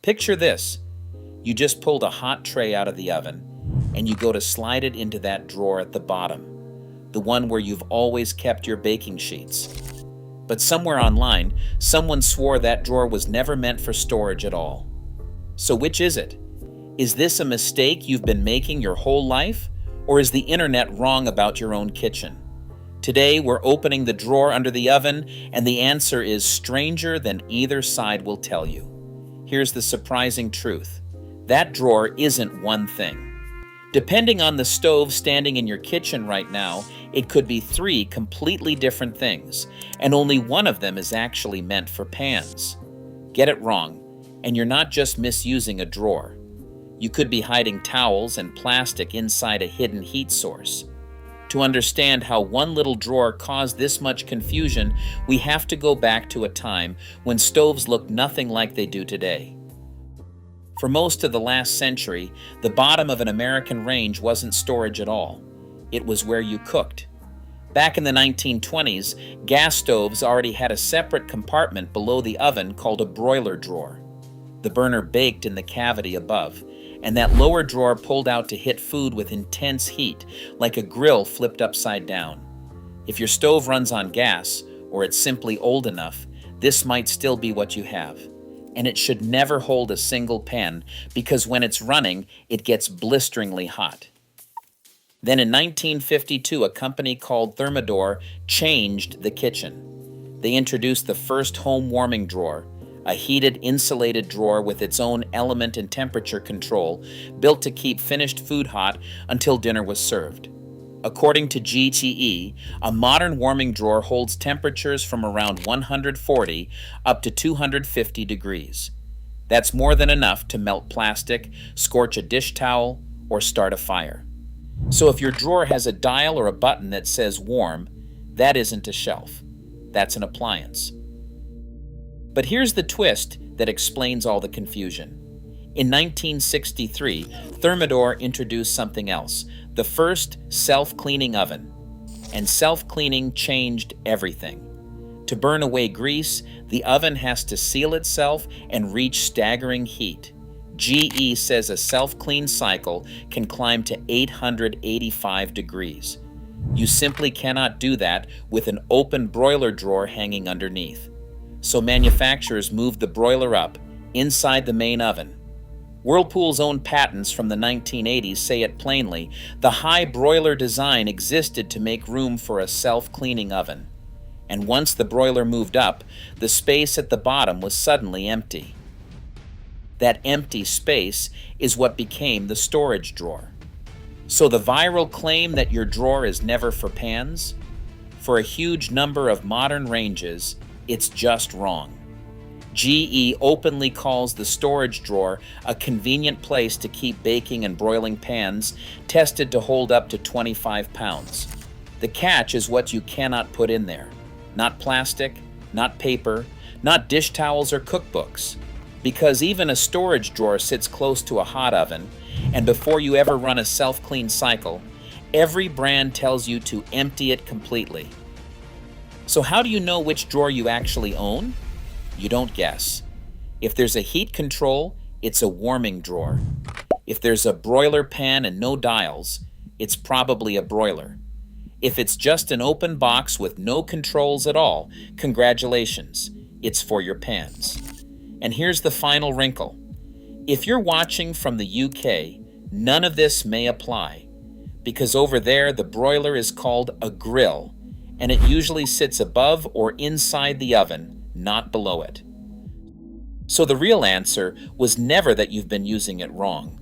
Picture this. You just pulled a hot tray out of the oven, and you go to slide it into that drawer at the bottom, the one where you've always kept your baking sheets. But somewhere online, someone swore that drawer was never meant for storage at all. So which is it? Is this a mistake you've been making your whole life? Or is the internet wrong about your own kitchen? Today, we're opening the drawer under the oven, and the answer is stranger than either side will tell you. Here's the surprising truth. That drawer isn't one thing. Depending on the stove standing in your kitchen right now, it could be 3 completely different things, and only one of them is actually meant for pans. Get it wrong, and you're not just misusing a drawer. You could be hiding towels and plastic inside a hidden heat source. To understand how one little drawer caused this much confusion, we have to go back to a time when stoves looked nothing like they do today. For most of the last century, the bottom of an American range wasn't storage at all. It was where you cooked. Back in the 1920s, gas stoves already had a separate compartment below the oven called a broiler drawer. The burner baked in the cavity above, and that lower drawer pulled out to hit food with intense heat, like a grill flipped upside down. If your stove runs on gas, or it's simply old enough, this might still be what you have. And it should never hold a single pan, because when it's running, it gets blisteringly hot. Then in 1952, a company called Thermador changed the kitchen. They introduced the first home warming drawer, a heated, insulated drawer with its own element and temperature control, built to keep finished food hot until dinner was served. According to GTE, a modern warming drawer holds temperatures from around 140 up to 250 degrees. That's more than enough to melt plastic, scorch a dish towel, or start a fire. So if your drawer has a dial or a button that says warm, that isn't a shelf. That's an appliance. But here's the twist that explains all the confusion. In 1963, Thermador introduced something else, the first self-cleaning oven. And self-cleaning changed everything. To burn away grease, the oven has to seal itself and reach staggering heat. GE says a self-clean cycle can climb to 885 degrees. You simply cannot do that with an open broiler drawer hanging underneath. So manufacturers moved the broiler up inside the main oven. Whirlpool's own patents from the 1980s say it plainly: the high broiler design existed to make room for a self-cleaning oven. And once the broiler moved up, the space at the bottom was suddenly empty. That empty space is what became the storage drawer. So the viral claim that your drawer is never for pans? For a huge number of modern ranges, it's just wrong. GE openly calls the storage drawer a convenient place to keep baking and broiling pans tested to hold up to 25 pounds. The catch is what you cannot put in there. Not plastic, not paper, not dish towels or cookbooks. Because even a storage drawer sits close to a hot oven, and before you ever run a self-clean cycle, every brand tells you to empty it completely. So how do you know which drawer you actually own? You don't guess. If there's a heat control, it's a warming drawer. If there's a broiler pan and no dials, it's probably a broiler. If it's just an open box with no controls at all, congratulations, it's for your pans. And here's the final wrinkle. If you're watching from the UK, none of this may apply, because over there the broiler is called a grill, and it usually sits above or inside the oven, not below it. So the real answer was never that you've been using it wrong.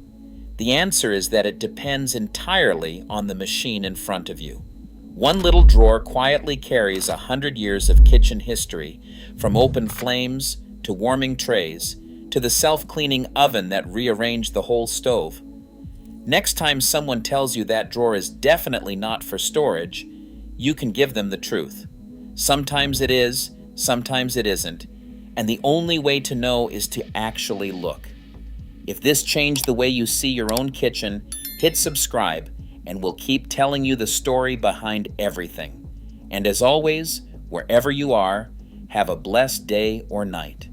The answer is that it depends entirely on the machine in front of you. One little drawer quietly carries 100 years of kitchen history, from open flames to warming trays to the self-cleaning oven that rearranged the whole stove. Next time someone tells you that drawer is definitely not for storage, you can give them the truth. Sometimes it is, sometimes it isn't, and the only way to know is to actually look. If this changed the way you see your own kitchen, hit subscribe, and we'll keep telling you the story behind everything. And as always, wherever you are, have a blessed day or night.